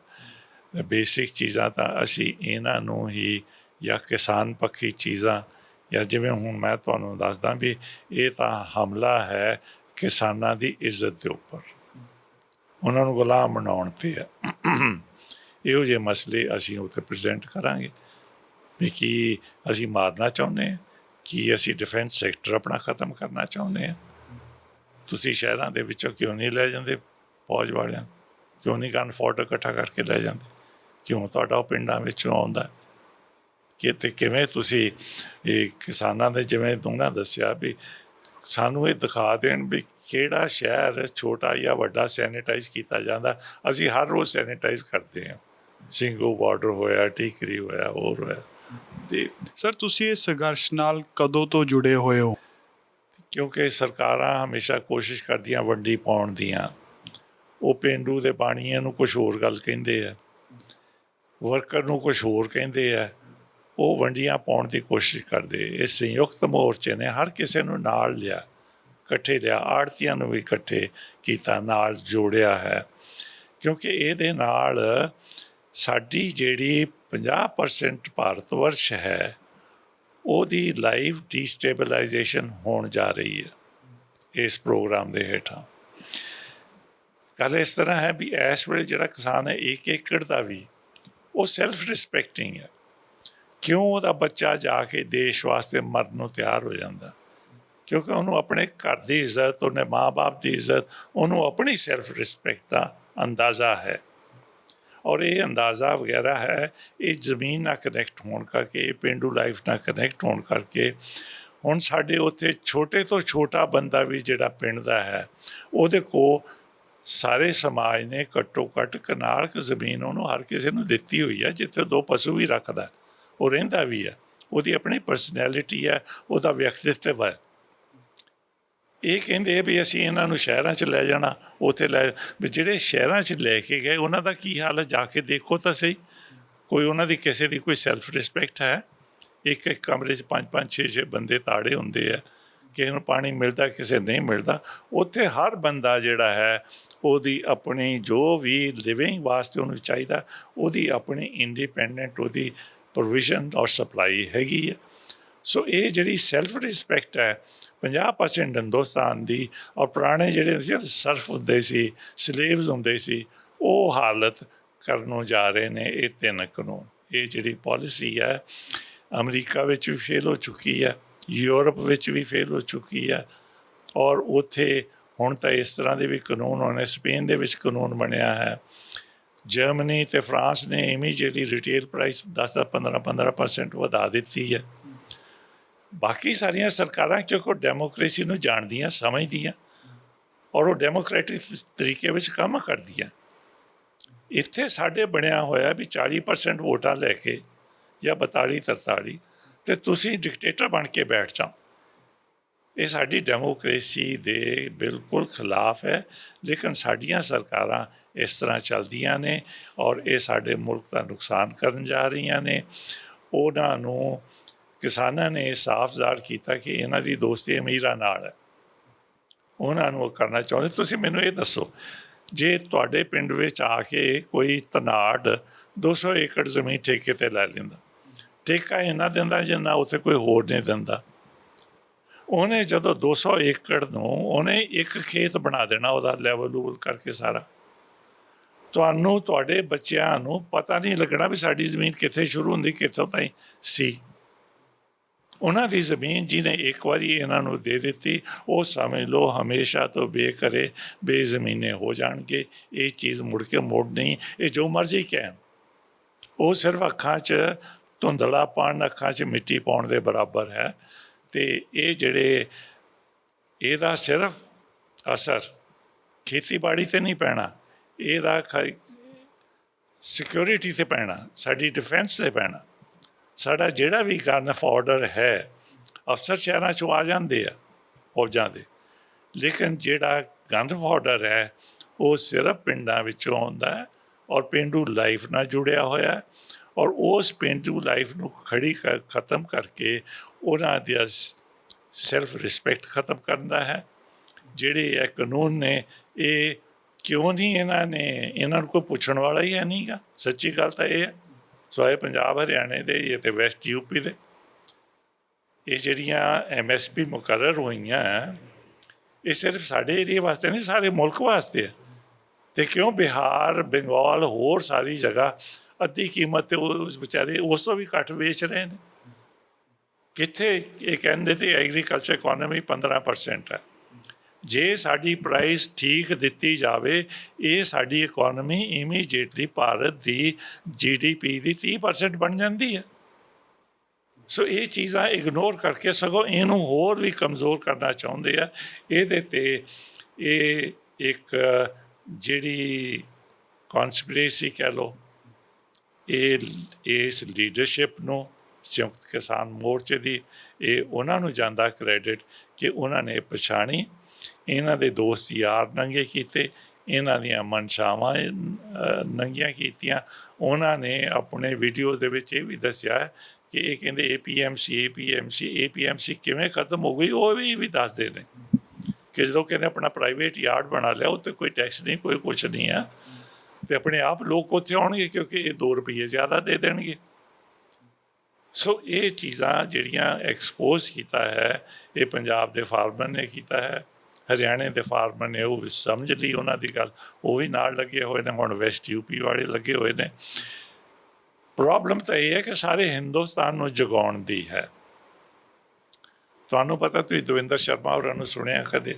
ਬੇਸਿਕ ਚੀਜ਼ਾਂ ਤਾਂ ਅਸੀਂ ਇਹਨਾਂ ਨੂੰ ਹੀ, ਜਾਂ ਕਿਸਾਨ ਪੱਖੀ ਚੀਜ਼ਾਂ, ਜਾਂ ਜਿਵੇਂ ਹੁਣ ਮੈਂ ਤੁਹਾਨੂੰ ਦੱਸਦਾ ਵੀ ਇਹ ਤਾਂ ਹਮਲਾ ਹੈ ਕਿਸਾਨਾਂ ਦੀ ਇੱਜ਼ਤ ਦੇ ਉੱਪਰ, ਉਹਨਾਂ ਨੂੰ ਗੁਲਾਮ ਬਣਾਉਣ 'ਤੇ ਹੈ। ਇਹੋ ਜਿਹੇ ਮਸਲੇ ਅਸੀਂ ਉੱਥੇ ਪ੍ਰਜੈਂਟ ਕਰਾਂਗੇ ਵੀ ਕੀ ਅਸੀਂ ਮਾਰਨਾ ਚਾਹੁੰਦੇ ਹਾਂ, ਕੀ ਅਸੀਂ ਡਿਫੈਂਸ ਸੈਕਟਰ ਆਪਣਾ ਖ਼ਤਮ ਕਰਨਾ ਚਾਹੁੰਦੇ ਹਾਂ। ਤੁਸੀਂ ਸ਼ਹਿਰਾਂ ਦੇ ਵਿੱਚੋਂ ਕਿਉਂ ਨਹੀਂ ਲੈ ਜਾਂਦੇ ਫੌਜ ਵਾਲਿਆਂ ਨੂੰ? ਕਿਉਂ ਨਹੀਂ ਗਨ ਫੋਰਟ ਇਕੱਠਾ ਕਰਕੇ ਲੈ ਜਾਂਦੇ? ਕਿਉਂ ਤੁਹਾਡਾ ਉਹ ਪਿੰਡਾਂ ਵਿੱਚੋਂ ਆਉਂਦਾ? ਕਿ ਕਿਵੇਂ ਤੁਸੀਂ ਇਹ ਕਿਸਾਨਾਂ ਦੇ, ਜਿਵੇਂ ਉਹਨਾਂ ਦੱਸਿਆ ਵੀ ਸਾਨੂੰ ਇਹ ਦਿਖਾ ਦੇਣ ਵੀ ਕਿਹੜਾ ਸ਼ਹਿਰ ਛੋਟਾ ਜਾਂ ਵੱਡਾ ਸੈਨੀਟਾਈਜ਼ ਕੀਤਾ ਜਾਂਦਾ। ਅਸੀਂ ਹਰ ਰੋਜ਼ ਸੈਨੀਟਾਈਜ਼ ਕਰਦੇ ਹਾਂ। ਸਿੰਘੂ ਬਾਰਡਰ ਹੋਇਆ, ਟੀਕਰੀ ਹੋਇਆ, ਹੋਰ ਹੋਇਆ। ਅਤੇ ਸਰ, ਤੁਸੀਂ ਇਸ ਸੰਘਰਸ਼ ਨਾਲ ਕਦੋਂ ਤੋਂ ਜੁੜੇ ਹੋਏ ਹੋ? ਕਿਉਂਕਿ ਸਰਕਾਰਾਂ ਹਮੇਸ਼ਾ ਕੋਸ਼ਿਸ਼ ਕਰਦੀਆਂ ਵੰਡੀ ਪਾਉਣ ਦੀਆਂ। ਉਹ ਪੇਂਡੂ ਦੇ ਬਾਣੀਆਂ ਨੂੰ ਕੁਛ ਹੋਰ ਗੱਲ ਕਹਿੰਦੇ ਆ, ਵਰਕਰ ਨੂੰ ਕੁਛ ਹੋਰ ਕਹਿੰਦੇ ਆ। ਉਹ ਵੰਡੀਆਂ ਪਾਉਣ ਦੀ ਕੋਸ਼ਿਸ਼ ਕਰਦੇ। ਇਹ ਸੰਯੁਕਤ ਮੋਰਚੇ ਨੇ ਹਰ ਕਿਸੇ ਨੂੰ ਨਾਲ ਲਿਆ, ਇਕੱਠੇ ਲਿਆ, ਆੜ੍ਹਤੀਆਂ ਨੂੰ ਵੀ ਇਕੱਠੇ ਕੀਤਾ, ਨਾਲ ਜੋੜਿਆ ਹੈ। ਕਿਉਂਕਿ ਇਹਦੇ ਨਾਲ ਸਾਡੀ ਜਿਹੜੀ 50% ਭਾਰਤ ਵਰਸ਼ ਹੈ, ਉਹਦੀ ਲਾਈਫ ਡੀਸਟੇਬਲਾਈਜੇਸ਼ਨ ਹੋਣ ਜਾ ਰਹੀ ਹੈ ਇਸ ਪ੍ਰੋਗਰਾਮ ਦੇ ਹੇਠਾਂ। ਗੱਲ ਇਸ ਤਰ੍ਹਾਂ ਹੈ ਵੀ ਇਸ ਵੇਲੇ ਜਿਹੜਾ ਕਿਸਾਨ ਹੈ, 1 ਏਕੜ ਦਾ ਵੀ, ਉਹ ਸੈਲਫ ਰਿਸਪੈਕਟਿੰਗ ਹੈ। ਕਿਉਂ ਉਹਦਾ ਬੱਚਾ ਜਾ ਕੇ ਦੇਸ਼ ਵਾਸਤੇ ਮਰਨ ਨੂੰ ਤਿਆਰ ਹੋ ਜਾਂਦਾ? ਕਿਉਂਕਿ ਉਹਨੂੰ ਆਪਣੇ ਘਰ ਦੀ ਇੱਜ਼ਤ, ਉਹਨੇ ਮਾਂ ਬਾਪ ਦੀ ਇੱਜ਼ਤ, ਉਹਨੂੰ ਆਪਣੀ ਸੈਲਫ ਰਿਸਪੈਕਟ ਦਾ ਅੰਦਾਜ਼ਾ ਹੈ। ਔਰ ਇਹ ਅੰਦਾਜ਼ਾ ਵਗੈਰਾ ਹੈ, ਇਹ ਜ਼ਮੀਨ ਨਾਲ ਕਨੈਕਟ ਹੋਣ ਕਰਕੇ, ਇਹ ਪੇਂਡੂ ਲਾਈਫ ਨਾਲ ਕਨੈਕਟ ਹੋਣ ਕਰਕੇ ਹੁਣ ਸਾਡੇ ਉੱਥੇ ਛੋਟੇ ਤੋਂ ਛੋਟਾ ਬੰਦਾ ਵੀ ਜਿਹੜਾ ਪਿੰਡ ਦਾ ਹੈ ਉਹਦੇ ਕੋਲ ਸਾਰੇ ਸਮਾਜ ਨੇ ਘੱਟੋ ਘੱਟ ਕਨਾਲ ਕੁ ਜ਼ਮੀਨ ਉਹਨੂੰ ਹਰ ਕਿਸੇ ਨੂੰ ਦਿੱਤੀ ਹੋਈ ਹੈ, ਜਿੱਥੇ 2 ਪਸ਼ੂ ਵੀ ਰੱਖਦਾ ਉਹ ਰਹਿੰਦਾ ਵੀ ਹੈ। ਉਹਦੀ ਆਪਣੀ ਪਰਸਨੈਲਿਟੀ ਹੈ, ਉਹਦਾ ਵਿਅਕਤਿਤਵ ਹੈ। ਇਹ ਕਹਿੰਦੇ ਵੀ ਅਸੀਂ ਇਹਨਾਂ ਨੂੰ ਸ਼ਹਿਰਾਂ 'ਚ ਲੈ ਜਾਣਾ, ਉੱਥੇ ਲੈ ਵੀ ਜਿਹੜੇ ਸ਼ਹਿਰਾਂ 'ਚ ਲੈ ਕੇ ਗਏ ਉਹਨਾਂ ਦਾ ਕੀ ਹਾਲ ਹੈ, ਜਾ ਕੇ ਦੇਖੋ ਤਾਂ ਸਹੀ। ਕੋਈ ਉਹਨਾਂ ਦੀ ਕਿਸੇ ਦੀ ਕੋਈ ਸੈਲਫ ਰਿਸਪੈਕਟ ਹੈ? ਇੱਕ ਕਮਰੇ 'ਚ 5-5 6-6 ਬੰਦੇ ਤਾੜੇ ਹੁੰਦੇ ਆ, ਕਿਸੇ ਨੂੰ ਪਾਣੀ ਮਿਲਦਾ ਕਿਸੇ ਨਹੀਂ ਮਿਲਦਾ। ਉੱਥੇ ਹਰ ਬੰਦਾ ਜਿਹੜਾ ਹੈ ਉਹਦੀ ਆਪਣੀ ਜੋ ਵੀ ਲਿਵਿੰਗ ਵਾਸਤੇ ਉਹਨੂੰ ਚਾਹੀਦਾ, ਉਹਦੀ ਆਪਣੀ ਇੰਡੀਪੈਂਡੈਂਟ ਉਹਦੀ ਪ੍ਰੋਵੀਜ਼ਨ ਔਰ ਸਪਲਾਈ ਹੈਗੀ ਹੈ। ਸੋ ਇਹ ਜਿਹੜੀ ਸੈਲਫ ਰਿਸਪੈਕਟ ਹੈ 50% ਹਿੰਦੁਸਤਾਨ ਦੀ, ਔਰ ਪੁਰਾਣੇ ਜਿਹੜੇ ਸਰਫ ਹੁੰਦੇ ਸੀ, ਸਲੇਵਸ ਹੁੰਦੇ ਸੀ, ਉਹ ਹਾਲਤ ਕਰਨ ਨੂੰ ਜਾ ਰਹੇ ਨੇ ਇਹ 3 ਕਾਨੂੰਨ। ਇਹ ਜਿਹੜੀ ਪਾਲਿਸੀ ਹੈ ਅਮਰੀਕਾ ਵਿੱਚ ਵੀ ਫੇਲ ਹੋ ਚੁੱਕੀ ਹੈ, ਯੂਰਪ ਵਿੱਚ ਵੀ ਫੇਲ ਹੋ ਚੁੱਕੀ ਹੈ, ਔਰ ਉੱਥੇ ਹੁਣ ਤਾਂ ਇਸ ਤਰ੍ਹਾਂ ਦੇ ਵੀ ਕਾਨੂੰਨ ਹੋਣੇ। ਸਪੇਨ ਦੇ ਵਿੱਚ ਕਾਨੂੰਨ ਬਣਿਆ ਹੈ, ਜਰਮਨੀ ਅਤੇ ਫਰਾਂਸ ਨੇ ਇਮੀਡੀਏਟਲੀ ਰਿਟੇਲ ਪ੍ਰਾਈਸ 10-15% ਵਧਾ ਦਿੱਤੀ ਹੈ। ਬਾਕੀ ਸਾਰੀਆਂ ਸਰਕਾਰਾਂ ਕਿਉਂਕਿ ਡੈਮੋਕ੍ਰੇਸੀ ਨੂੰ ਜਾਣਦੀਆਂ ਸਮਝਦੀਆਂ ਔਰ ਉਹ ਡੈਮੋਕ੍ਰੈਟਿਕ ਤਰੀਕੇ ਵਿੱਚ ਕੰਮ ਕਰਦੀਆਂ। ਇੱਥੇ ਸਾਡੇ ਬਣਿਆ ਹੋਇਆ ਵੀ 40% ਵੋਟਾਂ ਲੈ ਕੇ ਜਾਂ 42-43 ਅਤੇ ਤੁਸੀਂ ਡਿਕਟੇਟਰ ਬਣ ਕੇ ਬੈਠ ਜਾਓ। ਇਹ ਸਾਡੀ ਡੈਮੋਕ੍ਰੇਸੀ ਦੇ ਬਿਲਕੁਲ ਖਿਲਾਫ ਹੈ, ਲੇਕਿਨ ਸਾਡੀਆਂ ਸਰਕਾਰਾਂ ਇਸ ਤਰ੍ਹਾਂ ਚੱਲਦੀਆਂ ਨੇ ਔਰ ਇਹ ਸਾਡੇ ਮੁਲਕ ਦਾ ਨੁਕਸਾਨ ਕਰਨ ਜਾ ਰਹੀਆਂ ਨੇ। ਉਹਨਾਂ ਨੂੰ ਕਿਸਾਨਾਂ ਨੇ ਸਾਫ਼ ਜ਼ਾਹਰ ਕੀਤਾ ਕਿ ਇਹਨਾਂ ਦੀ ਦੋਸਤੀ ਅਮੀਰਾਂ ਨਾਲ ਹੈ, ਉਹਨਾਂ ਨੂੰ ਉਹ ਕਰਨਾ ਚਾਹੁੰਦੇ। ਤੁਸੀਂ ਮੈਨੂੰ ਇਹ ਦੱਸੋ, ਜੇ ਤੁਹਾਡੇ ਪਿੰਡ ਵਿੱਚ ਆ ਕੇ ਕੋਈ ਧਨਾੜ 200 ਏਕੜ ਜ਼ਮੀਨ ਠੇਕੇ 'ਤੇ ਲੈ ਲੈਂਦਾ, ਠੇਕਾ ਇੰਨਾ ਦਿੰਦਾ ਜਿੰਨਾ ਉੱਥੇ ਕੋਈ ਹੋਰ ਨਹੀਂ ਦਿੰਦਾ। ਉਹਨੇ ਜਦੋਂ 200 ਏਕੜ ਨੂੰ ਉਹਨੇ ਇੱਕ ਖੇਤ ਬਣਾ ਦੇਣਾ, ਉਹਦਾ ਲੈਵਲ ਲੂਵਲ ਕਰਕੇ ਸਾਰਾ। ਤੁਹਾਨੂੰ ਤੁਹਾਡੇ ਬੱਚਿਆਂ ਨੂੰ ਪਤਾ ਨਹੀਂ ਲੱਗਣਾ ਵੀ ਸਾਡੀ ਜ਼ਮੀਨ ਕਿੱਥੇ ਸ਼ੁਰੂ ਹੁੰਦੀ ਕਿੱਥੋਂ ਤਾਈਂ ਸੀ। ਉਹਨਾਂ ਦੀ ਜ਼ਮੀਨ ਜਿਹਨੇ ਇੱਕ ਵਾਰੀ ਇਹਨਾਂ ਨੂੰ ਦੇ ਦਿੱਤੀ, ਉਹ ਸਮਝ ਲਓ ਹਮੇਸ਼ਾ ਤੋਂ ਬੇਘਰੇ ਬੇਜ਼ਮੀਨੇ ਹੋ ਜਾਣਗੇ। ਇਹ ਚੀਜ਼ ਮੁੜ ਕੇ ਮੁੜ ਨਹੀਂ। ਇਹ ਜੋ ਮਰਜ਼ੀ ਕਹਿਣ, ਉਹ ਸਿਰਫ ਅੱਖਾਂ 'ਚ ਧੁੰਦਲਾ ਪਾਉਣ, ਅੱਖਾਂ 'ਚ ਮਿੱਟੀ ਪਾਉਣ ਦੇ ਬਰਾਬਰ ਹੈ। ਅਤੇ ਇਹ ਜਿਹੜੇ ਇਹਦਾ ਸਿਰਫ ਅਸਰ ਖੇਤੀਬਾੜੀ 'ਤੇ ਨਹੀਂ ਪੈਣਾ, ਇਹਦਾ ਸਿਕਿਉਰਿਟੀ 'ਤੇ ਪੈਣਾ, ਸਾਡੀ ਡਿਫੈਂਸ 'ਤੇ ਪੈਣਾ। ਸਾਡਾ ਜਿਹੜਾ ਵੀ ਗਨ ਆਫ ਆਰਡਰ ਹੈ, ਅਫਸਰ ਸ਼ਹਿਰਾਂ 'ਚੋਂ ਆ ਜਾਂਦੇ ਆ ਫੌਜਾਂ ਦੇ, ਲੇਕਿਨ ਜਿਹੜਾ ਗਨ ਆਫ ਆਰਡਰ ਹੈ ਉਹ ਸਿਰਫ ਪਿੰਡਾਂ ਵਿੱਚੋਂ ਆਉਂਦਾ ਹੈ ਔਰ ਪੇਂਡੂ ਲਾਈਫ ਨਾਲ ਜੁੜਿਆ ਹੋਇਆ, ਔਰ ਉਸ ਪੇਂਡੂ ਲਾਈਫ ਨੂੰ ਖਤਮ ਕਰਕੇ ਉਹਨਾਂ ਦੀ ਸੈਲਫ ਰਿਸਪੈਕਟ ਖਤਮ ਕਰਦਾ ਹੈ। ਜਿਹੜੇ ਇਹ ਕਾਨੂੰਨ ਨੇ, ਇਹ ਕਿਉਂ ਨਹੀਂ ਇਹਨਾਂ ਨੂੰ ਕੋਈ ਪੁੱਛਣ ਵਾਲਾ ਹੀ ਹੈ ਨਹੀਂ ਗਾ। ਸੱਚੀ ਗੱਲ ਤਾਂ ਇਹ ਹੈ। ਸਵਾਏ ਪੰਜਾਬ ਹਰਿਆਣੇ ਦੇ ਇਹ ਅਤੇ ਵੈਸਟ ਯੂਪੀ ਦੇ ਇਹ ਜਿਹੜੀਆਂ MSP ਮੁਕਰਰ ਹੋਈਆਂ, ਇਹ ਸਿਰਫ ਸਾਡੇ ਏਰੀਏ ਵਾਸਤੇ ਨਹੀਂ, ਸਾਰੇ ਮੁਲਕ ਵਾਸਤੇ ਹੈ। ਅਤੇ ਕਿਉਂ ਬਿਹਾਰ, ਬੰਗਾਲ, ਹੋਰ ਸਾਰੀ ਜਗ੍ਹਾ ਅੱਧੀ ਕੀਮਤ 'ਤੇ ਉਹ ਵਿਚਾਰੇ ਉਸ ਤੋਂ ਵੀ ਘੱਟ ਵੇਚ ਰਹੇ ਨੇ। ਕਿੱਥੇ ਇਹ ਕਹਿੰਦੇ ਤੇ ਐਗਰੀਕਲਚਰ ਇਕੋਨਮੀ 15% ਹੈ। ਜੇ ਸਾਡੀ ਪ੍ਰਾਈਸ ਠੀਕ ਦਿੱਤੀ ਜਾਵੇ, ਇਹ ਸਾਡੀ ਇਕੋਨਮੀ ਇਮੀਡੀਏਟਲੀ ਭਾਰਤ ਦੀ GDP ਦੀ 30% ਬਣ ਜਾਂਦੀ ਹੈ। ਸੋ ਇਹ ਚੀਜ਼ਾਂ ਇਗਨੋਰ ਕਰਕੇ ਸਗੋਂ ਇਹਨੂੰ ਹੋਰ ਵੀ ਕਮਜ਼ੋਰ ਕਰਨਾ ਚਾਹੁੰਦੇ ਆ। ਇਹਦੇ 'ਤੇ ਇਹ ਇੱਕ ਜਿਹੜੀ ਕੌਨਸਪੀਰੇਸੀ ਕਹਿ ਲਓ, ਇਸ ਲੀਡਰਸ਼ਿਪ ਨੂੰ ਸੰਯੁਕਤ ਕਿਸਾਨ ਮੋਰਚੇ ਦੀ, ਇਹ ਉਹਨਾਂ ਨੂੰ ਜਾਂਦਾ ਕ੍ਰੈਡਿਟ ਕਿ ਉਹਨਾਂ ਨੇ ਪਛਾਣੀ, ਇਹਨਾਂ ਦੇ ਦੋਸਤ ਯਾਰ ਨੰਗੇ ਕੀਤੇ, ਇਹਨਾਂ ਦੀਆਂ ਮਨਸ਼ਾਵਾਂ ਨੰਗੀਆਂ ਕੀਤੀਆਂ। ਉਹਨਾਂ ਨੇ ਆਪਣੇ ਵੀਡੀਓ ਦੇ ਵਿੱਚ ਇਹ ਵੀ ਦੱਸਿਆ ਕਿ ਇਹ ਕਹਿੰਦੇ APMC ਕਿਵੇਂ ਖਤਮ ਹੋ ਗਈ, ਉਹ ਵੀ ਦੱਸਦੇ ਨੇ ਕਿ ਜਦੋਂ ਕਹਿੰਦੇ ਆਪਣਾ ਪ੍ਰਾਈਵੇਟ ਯਾਰਡ ਬਣਾ ਲਿਆ, ਉੱਥੇ ਕੋਈ ਟੈਕਸ ਨਹੀਂ, ਕੋਈ ਕੁਛ ਨਹੀਂ ਆ, ਅਤੇ ਆਪਣੇ ਆਪ ਲੋਕ ਉੱਥੇ ਆਉਣਗੇ ਕਿਉਂਕਿ ਇਹ 2 ਰੁਪਈਏ ਜ਼ਿਆਦਾ ਦੇ ਦੇਣਗੇ। ਸੋ ਇਹ ਚੀਜ਼ਾਂ ਜਿਹੜੀਆਂ ਐਕਸਪੋਜ਼ ਕੀਤਾ ਹੈ, ਇਹ ਪੰਜਾਬ ਦੇ ਫਾਰਮਰ ਨੇ ਕੀਤਾ ਹੈ, ਹਰਿਆਣੇ ਦੇ ਫਾਰਮਰ ਨੇ ਉਹ ਵੀ ਸਮਝ ਲਈ ਉਹਨਾਂ ਦੀ ਗੱਲ, ਉਹ ਵੀ ਨਾਲ ਲੱਗੇ ਹੋਏ ਨੇ, ਹੁਣ ਵੈਸਟ ਯੂਪੀ ਵਾਲੇ ਲੱਗੇ ਹੋਏ ਨੇ। ਪ੍ਰੋਬਲਮ ਤਾਂ ਇਹ ਹੈ ਕਿ ਸਾਰੇ ਹਿੰਦੁਸਤਾਨ ਨੂੰ ਜਗਾਉਣ ਦੀ ਹੈ। ਤੁਹਾਨੂੰ ਪਤਾ, ਤੁਸੀਂ ਦਵਿੰਦਰ ਸ਼ਰਮਾ ਹੋਰਾਂ ਨੂੰ ਸੁਣਿਆ ਕਦੇ?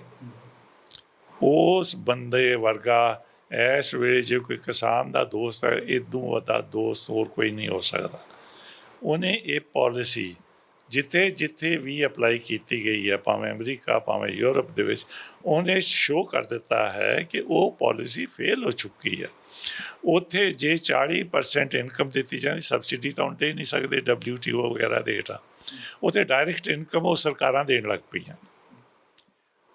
ਉਸ ਬੰਦੇ ਵਰਗਾ ਇਸ ਵੇਲੇ ਜੇ ਕੋਈ ਕਿਸਾਨ ਦਾ ਦੋਸਤ ਹੈ, ਇਦੋਂ ਵੱਡਾ ਦੋਸਤ ਹੋਰ ਕੋਈ ਨਹੀਂ ਹੋ ਸਕਦਾ। ਉਹਨੇ ਇਹ ਪਾਲਿਸੀ ਜਿੱਥੇ ਜਿੱਥੇ ਵੀ ਅਪਲਾਈ ਕੀਤੀ ਗਈ ਹੈ, ਭਾਵੇਂ ਅਮਰੀਕਾ ਭਾਵੇਂ ਯੂਰਪ ਦੇ ਵਿੱਚ, ਉਹਨੇ ਸ਼ੋਅ ਕਰ ਦਿੱਤਾ ਹੈ ਕਿ ਉਹ ਪਾਲਿਸੀ ਫੇਲ ਹੋ ਚੁੱਕੀ ਹੈ। ਉੱਥੇ ਜੇ 40% ਇਨਕਮ ਦਿੱਤੀ ਜਾਂਦੀ, ਸਬਸਿਡੀ ਤਾਂ ਹੁਣ ਦੇ ਨਹੀਂ ਸਕਦੇ WTO ਵਗੈਰਾ ਦੇ ਹੇਠਾਂ, ਉੱਥੇ ਡਾਇਰੈਕਟ ਇਨਕਮ ਉਹ ਸਰਕਾਰਾਂ ਦੇਣ ਲੱਗ ਪਈਆਂ।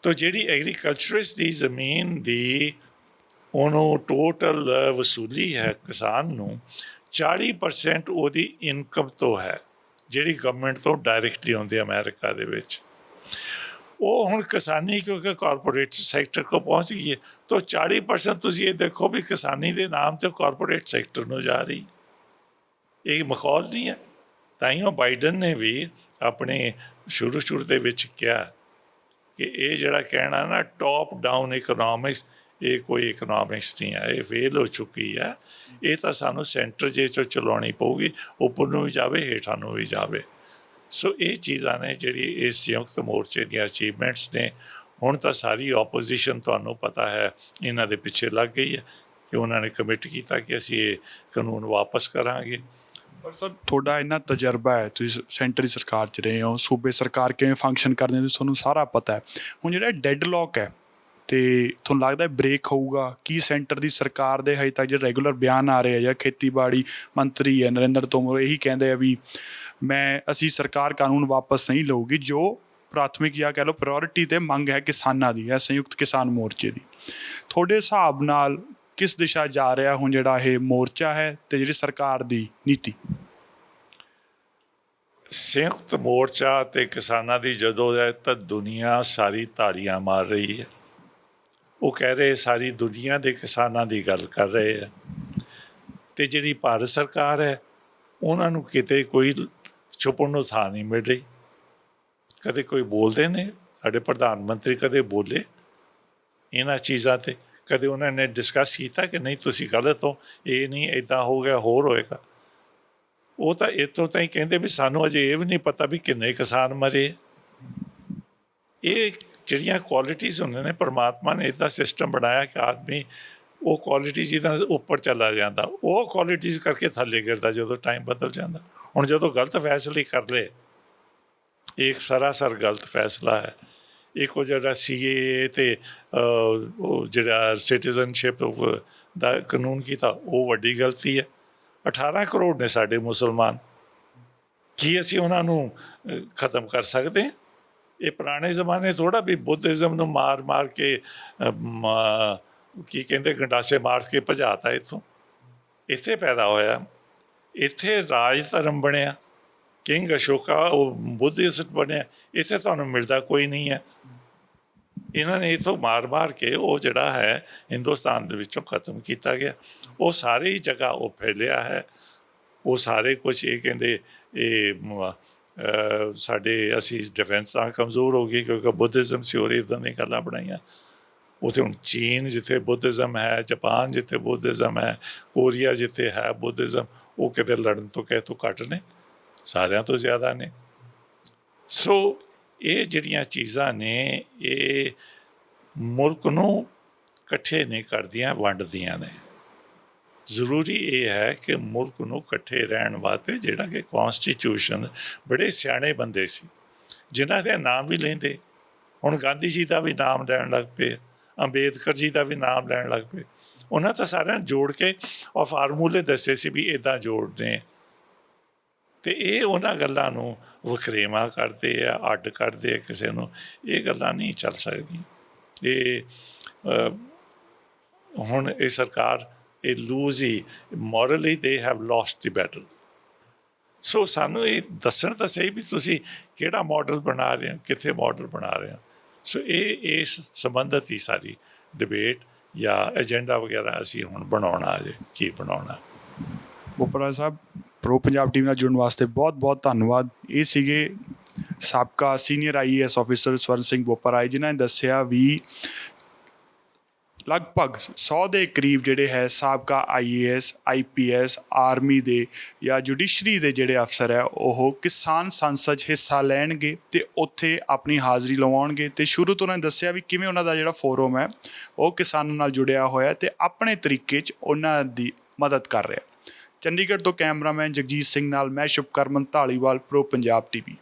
ਤਾਂ ਜਿਹੜੀ ਐਗਰੀਕਲਚਰਿਸਟ ਦੀ ਜ਼ਮੀਨ ਦੀ ਉਹਨੂੰ ਟੋਟਲ ਵਸੂਲੀ ਹੈ ਕਿਸਾਨ ਨੂੰ, 40% ਉਹਦੀ ਇਨਕਮ ਤੋਂ ਹੈ, ਜਿਹੜੀ ਗਵਰਨਮੈਂਟ ਤੋਂ ਡਾਇਰੈਕਟਲੀ ਆਉਂਦੀ ਅਮਰੀਕਾ ਦੇ ਵਿੱਚ। ਉਹ ਹੁਣ ਕਿਸਾਨੀ ਕਿਉਂਕਿ ਕਾਰਪੋਰੇਟ ਸੈਕਟਰ ਕੋ ਪਹੁੰਚ ਗਈ ਹੈ, ਤਾਂ 40% ਤੁਸੀਂ ਇਹ ਦੇਖੋ ਵੀ ਕਿਸਾਨੀ ਦੇ ਨਾਮ 'ਤੇ ਕਾਰਪੋਰੇਟ ਸੈਕਟਰ ਨੂੰ ਜਾ ਰਹੀ। ਇਹ ਮਖੌਲ ਨਹੀਂ ਹੈ। ਤਾਂ ਹੀ ਉਹ ਬਾਈਡਨ ਨੇ ਵੀ ਆਪਣੇ ਸ਼ੁਰੂ ਦੇ ਵਿੱਚ ਕਿਹਾ ਕਿ ਇਹ ਜਿਹੜਾ ਕਹਿਣਾ ਨਾ ਟੌਪ ਡਾਊਨ ਇਕਨੋਮਿਕਸ, ਇਹ ਕੋਈ ਇਕਨੋਮਿਕਸ ਨਹੀਂ ਹੈ, ਇਹ ਫੇਲ ਹੋ ਚੁੱਕੀ ਹੈ। ਇਹ ਤਾਂ ਸਾਨੂੰ ਸੈਂਟਰ ਜੇ 'ਚੋਂ ਚਲਾਉਣੀ ਪਊਗੀ, ਉੱਪਰ ਨੂੰ ਵੀ ਜਾਵੇ ਹੇਠਾਂ ਨੂੰ ਵੀ ਜਾਵੇ। ਸੋ ਇਹ ਚੀਜ਼ਾਂ ਨੇ ਜਿਹੜੀ ਇਸ ਸੰਯੁਕਤ ਮੋਰਚੇ ਦੀਆਂ ਅਚੀਵਮੈਂਟਸ ਨੇ। ਹੁਣ ਤਾਂ ਸਾਰੀ ਆਪੋਜੀਸ਼ਨ, ਤੁਹਾਨੂੰ ਪਤਾ ਹੈ, ਇਹਨਾਂ ਦੇ ਪਿੱਛੇ ਲੱਗ ਗਈ ਹੈ ਕਿ ਉਹਨਾਂ ਨੇ ਕਮਿਟ ਕੀਤਾ ਕਿ ਅਸੀਂ ਇਹ ਕਾਨੂੰਨ ਵਾਪਸ ਕਰਾਂਗੇ। ਪਰ ਸਰ, ਤੁਹਾਡਾ ਇੰਨਾ ਤਜਰਬਾ ਹੈ, ਤੁਸੀਂ ਸੈਂਟਰੀ ਸਰਕਾਰ 'ਚ ਰਹੇ ਹੋ, ਸੂਬੇ ਸਰਕਾਰ ਕਿਵੇਂ ਫੰਕਸ਼ਨ ਕਰਦੀ ਹੈ ਤੁਹਾਨੂੰ ਸਾਰਾ ਪਤਾ ਹੈ। ਹੁਣ ਜਿਹੜਾ ਡੈਡਲੌਕ ਹੈ ਅਤੇ ਤੁਹਾਨੂੰ ਲੱਗਦਾ ਬ੍ਰੇਕ ਹੋਊਗਾ? ਕੀ ਸੈਂਟਰ ਦੀ ਸਰਕਾਰ ਦੇ ਹਜੇ ਤੱਕ ਜਿਹੜੇ ਰੈਗੂਲਰ ਬਿਆਨ ਆ ਰਹੇ ਆ, ਜਾਂ ਖੇਤੀਬਾੜੀ ਮੰਤਰੀ ਹੈ ਨਰਿੰਦਰ ਤੋਮਰ, ਇਹੀ ਕਹਿੰਦੇ ਆ ਵੀ ਅਸੀਂ ਸਰਕਾਰ ਕਾਨੂੰਨ ਵਾਪਸ ਨਹੀਂ ਲਊਗੀ, ਜੋ ਪ੍ਰਾਥਮਿਕ ਜਾਂ ਕਹਿ ਲਓ ਪ੍ਰਾਇਓਰਿਟੀ 'ਤੇ ਮੰਗ ਹੈ ਕਿਸਾਨਾਂ ਦੀ ਜਾਂ ਸੰਯੁਕਤ ਕਿਸਾਨ ਮੋਰਚੇ ਦੀ, ਤੁਹਾਡੇ ਹਿਸਾਬ ਨਾਲ ਕਿਸ ਦਿਸ਼ਾ ਜਾ ਰਿਹਾ ਹੁਣ ਜਿਹੜਾ ਇਹ ਮੋਰਚਾ ਹੈ ਅਤੇ ਜਿਹੜੀ ਸਰਕਾਰ ਦੀ ਨੀਤੀ? ਸੰਯੁਕਤ ਮੋਰਚਾ ਅਤੇ ਕਿਸਾਨਾਂ ਦੀ ਜਦੋਂ ਹੈ ਤਾਂ ਦੁਨੀਆ ਸਾਰੀ ਤਾੜੀਆਂ ਮਾਰ ਰਹੀ ਹੈ। ਉਹ ਕਹਿ ਰਹੇ ਸਾਰੀ ਦੁਨੀਆ ਦੇ ਕਿਸਾਨਾਂ ਦੀ ਗੱਲ ਕਰ ਰਹੇ ਹੈ, ਅਤੇ ਜਿਹੜੀ ਭਾਰਤ ਸਰਕਾਰ ਹੈ ਉਹਨਾਂ ਨੂੰ ਕਿਤੇ ਕੋਈ ਛੁਪਣ ਨੂੰ ਥਾਂ ਨਹੀਂ ਮਿਲ ਰਹੀ। ਕਦੇ ਕੋਈ ਬੋਲਦੇ ਨੇ, ਸਾਡੇ ਪ੍ਰਧਾਨ ਮੰਤਰੀ ਕਦੇ ਬੋਲੇ ਇਹਨਾਂ ਚੀਜ਼ਾਂ 'ਤੇ? ਕਦੇ ਉਹਨਾਂ ਨੇ ਡਿਸਕਸ ਕੀਤਾ ਕਿ ਨਹੀਂ ਤੁਸੀਂ ਗਲਤ ਹੋ, ਇਹ ਨਹੀਂ, ਇੱਦਾਂ ਹੋ ਗਿਆ, ਹੋਰ ਹੋਏਗਾ? ਉਹ ਤਾਂ ਇੱਥੋਂ ਤਾਂ ਹੀ ਕਹਿੰਦੇ ਵੀ ਸਾਨੂੰ ਅਜੇ ਇਹ ਵੀ ਨਹੀਂ ਪਤਾ ਵੀ ਕਿੰਨੇ ਕਿਸਾਨ ਮਰੇ। ਇਹ ਜਿਹੜੀਆਂ ਕੁਆਲਿਟੀਜ਼ ਹੁੰਦੇ ਨੇ, ਪਰਮਾਤਮਾ ਨੇ ਇੱਦਾਂ ਸਿਸਟਮ ਬਣਾਇਆ ਕਿ ਆਦਮੀ ਉਹ ਕੁਆਲਿਟੀ ਜਿਹਦਾ ਉੱਪਰ ਚਲਾ ਜਾਂਦਾ, ਉਹ ਕੁਆਲਿਟੀਜ਼ ਕਰਕੇ ਥੱਲੇ ਗਿਰਦਾ ਜਦੋਂ ਟਾਈਮ ਬਦਲ ਜਾਂਦਾ। ਹੁਣ ਜਦੋਂ ਗਲਤ ਫੈਸਲੇ ਕਰ ਲਏ, ਇੱਕ ਸਰਾਸਰ ਗਲਤ ਫੈਸਲਾ ਹੈ। ਇੱਕ ਉਹ ਜਿਹੜਾ CAA ਅਤੇ ਉਹ ਜਿਹੜਾ ਸਿਟੀਜ਼ਨਸ਼ਿਪ ਦਾ ਕਾਨੂੰਨ ਕੀਤਾ, ਉਹ ਵੱਡੀ ਗਲਤੀ ਹੈ। 18 ਕਰੋੜ ਨੇ ਸਾਡੇ ਮੁਸਲਮਾਨ, ਕੀ ਅਸੀਂ ਉਹਨਾਂ ਨੂੰ ਖਤਮ ਕਰ ਸਕਦੇ ਹਾਂ? ਇਹ ਪੁਰਾਣੇ ਜ਼ਮਾਨੇ ਥੋੜ੍ਹਾ ਵੀ ਬੁੱਧਿਜ਼ਮ ਨੂੰ ਮਾਰ ਕੇ ਕੀ ਕਹਿੰਦੇ ਗੰਡਾਸੇ ਮਾਰ ਕੇ ਭਜਾਤਾ ਇੱਥੋਂ। ਇੱਥੇ ਪੈਦਾ ਹੋਇਆ, ਇੱਥੇ ਰਾਜ ਧਰਮ ਬਣਿਆ, ਕਿੰਗ ਅਸ਼ੋਕਾ ਉਹ ਬੁੱਧਿਸਟ ਬਣਿਆ। ਇੱਥੇ ਤੁਹਾਨੂੰ ਮਿਲਦਾ ਕੋਈ ਨਹੀਂ ਹੈ। ਇਹਨਾਂ ਨੇ ਇੱਥੋਂ ਮਾਰ ਕੇ ਉਹ ਜਿਹੜਾ ਹੈ ਹਿੰਦੁਸਤਾਨ ਦੇ ਵਿੱਚੋਂ ਖਤਮ ਕੀਤਾ ਗਿਆ। ਉਹ ਸਾਰੀ ਜਗ੍ਹਾ ਉਹ ਫੈਲਿਆ ਹੈ। ਉਹ ਸਾਰੇ ਕੁਛ ਇਹ ਕਹਿੰਦੇ ਇਹ ਸਾਡੇ ਅਸੀਂ ਡਿਫੈਂਸਾਂ ਕਮਜ਼ੋਰ ਹੋ ਗਈ ਕਿਉਂਕਿ ਬੁੱਧਿਜ਼ਮ ਸੀ, ਔਰ ਇੱਦਾਂ ਦੀਆਂ ਗੱਲਾਂ ਬਣਾਈਆਂ। ਉੱਥੇ ਹੁਣ ਚੀਨ ਜਿੱਥੇ ਬੁੱਧਿਜ਼ਮ ਹੈ, ਜਾਪਾਨ ਜਿੱਥੇ ਬੁੱਧਿਜ਼ਮ ਹੈ, ਕੋਰੀਆ ਜਿੱਥੇ ਹੈ ਬੁੱਧਿਜ਼ਮ, ਉਹ ਕਿਤੇ ਲੜਨ ਤੋਂ ਕਿਸੇ ਤੋਂ ਘੱਟ ਨੇ, ਸਾਰਿਆਂ ਤੋਂ ਜ਼ਿਆਦਾ ਨੇ। ਸੋ ਇਹ ਜਿਹੜੀਆਂ ਚੀਜ਼ਾਂ ਨੇ ਇਹ ਮੁਲਕ ਨੂੰ ਇਕੱਠੇ ਨਹੀਂ ਕਰਦੀਆਂ, ਵੰਡਦੀਆਂ ਨੇ। ਜ਼ਰੂਰੀ ਇਹ ਹੈ ਕਿ ਮੁਲਕ ਨੂੰ ਇਕੱਠੇ ਰਹਿਣ ਵਾਸਤੇ ਜਿਹੜਾ ਕਿ ਕੌਂਸਟੀਟਿਊਸ਼ਨ, ਬੜੇ ਸਿਆਣੇ ਬੰਦੇ ਸੀ ਜਿਨ੍ਹਾਂ ਦੇ ਨਾਮ ਵੀ ਲੈਂਦੇ। ਹੁਣ ਗਾਂਧੀ ਜੀ ਦਾ ਵੀ ਨਾਮ ਲੈਣ ਲੱਗ ਪਏ, ਅੰਬੇਦਕਰ ਜੀ ਦਾ ਵੀ ਨਾਮ ਲੈਣ ਲੱਗ ਪਏ। ਉਹਨਾਂ ਤਾਂ ਸਾਰਿਆਂ ਨੂੰ ਜੋੜ ਕੇ ਔਰ ਫਾਰਮੂਲੇ ਦੱਸੇ ਸੀ ਵੀ ਇੱਦਾਂ ਜੋੜਦੇ। ਅਤੇ ਇਹ ਉਹਨਾਂ ਗੱਲਾਂ ਨੂੰ ਵਖਰੇਵਾਂ ਕਰਦੇ ਆ, ਅੱਡ ਕਰਦੇ ਆ ਕਿਸੇ ਨੂੰ। ਇਹ ਗੱਲਾਂ ਨਹੀਂ ਚੱਲ ਸਕਦੀਆਂ। ਇਹ ਹੁਣ ਇਹ ਸਰਕਾਰ ਇਹ ਲੂਜ਼ ਹੀ, morally they have lost the battle. So ਸਾਨੂੰ ਇਹ ਦੱਸਣ ਤਾਂ ਸਹੀ ਵੀ ਤੁਸੀਂ ਕਿਹੜਾ ਮਾਡਲ ਬਣਾ ਰਹੇ ਹੋ, ਕਿੱਥੇ ਮਾਡਲ ਬਣਾ ਰਹੇ ਹੋ। ਸੋ ਇਹ ਇਸ ਸੰਬੰਧਿਤ ਹੀ ਸਾਰੀ ਡਿਬੇਟ ਜਾਂ ਏਜੰਡਾ ਵਗੈਰਾ ਅਸੀਂ ਹੁਣ ਬਣਾਉਣਾ ਜੇ ਕੀ ਬਣਾਉਣਾ। ਬੋਪਰਾ ਸਾਹਿਬ, ਪ੍ਰੋ ਪੰਜਾਬ ਟੀਮ ਨਾਲ ਜੁੜਨ ਵਾਸਤੇ ਬਹੁਤ ਬਹੁਤ ਧੰਨਵਾਦ। ਇਹ ਸੀਗੇ ਸਾਬਕਾ senior IAS officer Swaran Singh Bopara, ਜਿਨ੍ਹਾਂ ਨੇ ਦੱਸਿਆ ਵੀ ਲਗਭਗ 100 ਦੇ ਕਰੀਬ ਜਿਹੜੇ ਹੈ ਸਾਬਕਾ IAS IPS ਆਰਮੀ ਦੇ ਜਾਂ ਜੁਡੀਸ਼ਰੀ ਦੇ ਜਿਹੜੇ ਅਫਸਰ ਹੈ ਉਹ ਕਿਸਾਨ ਸੰਸਦ 'ਚ ਹਿੱਸਾ ਲੈਣਗੇ ਅਤੇ ਉੱਥੇ ਆਪਣੀ ਹਾਜ਼ਰੀ ਲਵਾਉਣਗੇ। ਅਤੇ ਸ਼ੁਰੂ ਤੋਂ ਉਹਨਾਂ ਨੇ ਦੱਸਿਆ ਵੀ ਕਿਵੇਂ ਉਹਨਾਂ ਦਾ ਜਿਹੜਾ ਫੋਰਮ ਹੈ ਉਹ ਕਿਸਾਨਾਂ ਨਾਲ ਜੁੜਿਆ ਹੋਇਆ ਅਤੇ ਆਪਣੇ ਤਰੀਕੇ 'ਚ ਉਹਨਾਂ ਦੀ ਮਦਦ ਕਰ ਰਿਹਾ। ਚੰਡੀਗੜ੍ਹ ਤੋਂ ਕੈਮਰਾਮੈਨ ਜਗਜੀਤ ਸਿੰਘ ਨਾਲ ਮੈਂ ਸ਼ੁਭਕਰਮਨ ਧਾਲੀਵਾਲ, ਪ੍ਰੋ ਪੰਜਾਬ TV।